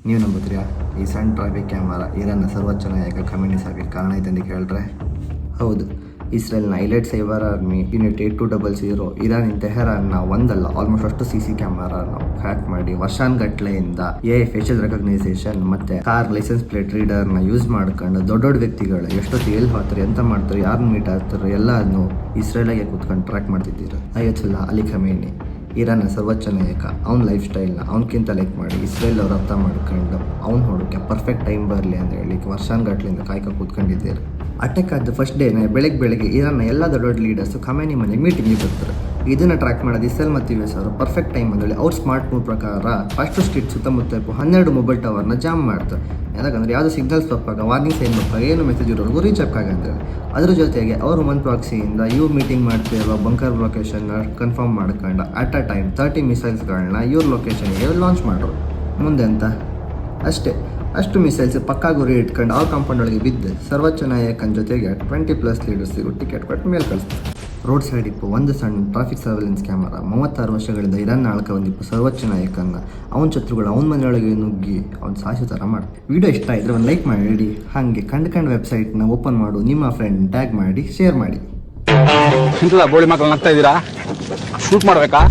ನೀವು ನಂಬುತ್ತೀರಾ ಈ ಸಣ್ಣ ಟ್ರಾಫಿಕ್ ಕ್ಯಾಮರಾ ಇರಾನ್ನ ಸರ್ವೋಚ್ಚ ನಾಯಕ ಖಮೇನಿ ಸಾಗೆ ಕಾರಣ ಇದ್ದಂತ ಕೇಳಿದ್ರೆ ಹೌದು. ಇಸ್ರೇಲ್ನ ಐಲೈಟ್ ಸೈಬರ್ ಆರ್ಮಿ ಯೂನಿಟ್ 8200 ಇರಾನಿನ ತೆಹರಾನ್ನ ಒಂದಲ್ಲ ಆಲ್ಮೋಸ್ಟ್ ಅಷ್ಟು CC ಕ್ಯಾಮರಾನ ಹ್ಯಾಕ್ ಮಾಡಿ ವರ್ಷಾನ್ಗಟ್ಲೆಯಿಂದ AI ಫೇಶಿಯಲ್ ರೆಕಗ್ನೈಸೇಷನ್ ಮತ್ತೆ ಕಾರ್ ಲೈಸೆನ್ಸ್ ಪ್ಲೇಟ್ ರೀಡರ್ನ ಯೂಸ್ ಮಾಡ್ಕೊಂಡು ದೊಡ್ಡ ವ್ಯಕ್ತಿಗಳು ಎಷ್ಟೊತ್ತು ಎಲ್ಲಿ ಹೋಗ್ತಾರೆ ಎಂತ ಮಾಡ್ತಾರೆ ಯಾರನ್ನ ಮೀಟ್ ಆಗ್ತಾರೆ ಎಲ್ಲದನ್ನು ಇಸ್ರೇಲಾಗೆ ಕೂತ್ಕೊಂಡು ಟ್ರ್ಯಾಕ್ ಮಾಡ್ತಿದ್ದೀರ. ಅಯತುಲ್ಲಾ ಅಲಿ ಖಮೇನಿ ಇರಾನ್ನ ಸರ್ವೋಚ್ಚ ನಾಯಕ ಅವ್ನ ಲೈಫ್ ಸ್ಟೈಲ್ನ ಅವ್ನಕ್ಕಿಂತ ಲೈಕ್ ಮಾಡಿ ಇಸ್ರೇಲ್ ಅವ್ರು ಅರ್ಥ ಮಾಡ್ಕೊಂಡು ಅವ್ನು ಹೊಡೋಕ್ಕೆ ಪರ್ಫೆಕ್ಟ್ ಟೈಮ್ ಬರಲಿ ಅಂತ ಹೇಳಿ ವರ್ಷಾನ್ಗಟ್ಲಿಂದ ಕಾಯ್ಕ ಕೂತ್ಕೊಂಡಿದ್ದೀರಿ. ಅಟ್ಯಾಕ್ ಆದ ಫಸ್ಟ್ ಡೇನೇ ಬೆಳಗ್ಗೆ ಇರಾನ್ನ ಎಲ್ಲ ದೊಡ್ಡ ಲೀಡರ್ಸು ಖಮೇನಿ ಮನೆಗೆ ಮೀಟಿಂಗಿಗೆ ಬರ್ತಾರೆ. ಇದನ್ನು ಟ್ರ್ಯಾಕ್ ಮಾಡೋದು ಇಸ್ರೇಲ್ ಮತ್ತು US ಅವರು ಪರ್ಫೆಕ್ಟ್ ಟೈಮ್ ಅಂದೇಳಿ ಅವ್ರ ಸ್ಮಾರ್ಟ್ ಮೂವ್ ಪ್ರಕಾರ ಫಸ್ಟ್ ಸ್ಟ್ರೀಟ್ ಸುತ್ತಮುತ್ತ 12 ಮೊಬೈಲ್ ಟವರ್ನ ಜಾಮ್ ಮಾಡ್ತಾರೆ. ಯಾಕಂದರೆ ಯಾವುದೋ ಸಿಗ್ನಲ್ಸ್ ತಪ್ಪಾಗ ವಾರ್ನಿಂಗ್ ಸೈನ್ ತಪ್ಪಾಗ ಏನು ಮೆಸೇಜ್ ಇರೋರಿಗೂ ರೀಚ್ ಆಗಂತೇಳಿ. ಅದ್ರ ಜೊತೆಗೆ ಅವರು ಒಂದು ಪ್ರಾಕ್ಸಿಯಿಂದ ಇವ್ರು ಮೀಟಿಂಗ್ ಮಾಡ್ತಿರೋ ಬಂಕರ್ ಲೊಕೇಶನ್ನ ಕನ್ಫರ್ಮ್ ಮಾಡ್ಕೊಂಡು ಅಟ್ ಅ ಟೈಮ್ 30 ಮಿಸೈಲ್ಸ್ಗಳನ್ನ ಇವ್ರ ಲೊಕೇಶನ್ಗೆ ಲಾಂಚ್ ಮಾಡೋರು. ಮುಂದೆ ಅಂತ ಅಷ್ಟು ಮಿಸೈಲ್ಸ್ ಪಕ್ಕಾ ಗುರಿ ಇಟ್ಕೊಂಡು ಅವ್ರ ಕಾಂಪೌಂಡ್ ಒಳಗೆ ಬಿದ್ದು ಸರ್ವೋಚ್ಚ ನಾಯಕನ ಜೊತೆಗೆ 20+ ಲೀಡರ್ಸಿಗೂ ಟಿಕೆಟ್ ಕೊಟ್ಟು ಮೇಲೆ ಕಳಿಸ್ತಾರೆ. ರೋಡ್ ಸೈಡ್ ಒಂದು ಸಣ್ಣ ಟ್ರಾಫಿಕ್ ಸರ್ವೆಲೆನ್ಸ್ ಕ್ಯಾಮರಾ 36 ವರ್ಷಗಳಿಂದ ಇರಾನ್ನ ಆಳ್ಕ ಒಂದಿಪ್ಪು ಸರ್ವೋಚ್ಚ ನಾಯಕನ ಅವನ ಶತ್ರುಗಳು ಅವನ ಮನೆಯೊಳಗೆ ನುಗ್ಗಿ ಅವ್ನು ಸಾಯಿಸೋ ಥರ ಮಾಡಿ. ವಿಡಿಯೋ ಇಷ್ಟ ಇದ್ರೆ ಒಂದು ಲೈಕ್ ಮಾಡಿ, ಹಾಗೆ ಕಂಡು ವೆಬ್ಸೈಟ್ನ ಓಪನ್ ಮಾಡು, ನಿಮ್ಮ ಫ್ರೆಂಡ್ ಟ್ಯಾಗ್ ಮಾಡಿ, ಶೇರ್ ಮಾಡಿ. ಬೋಳಿ ಮಕ್ಕಳು ನಗ್ತಾ ಇದ್ದೀರಾ? ಶೂಟ್ ಮಾಡಬೇಕಾ?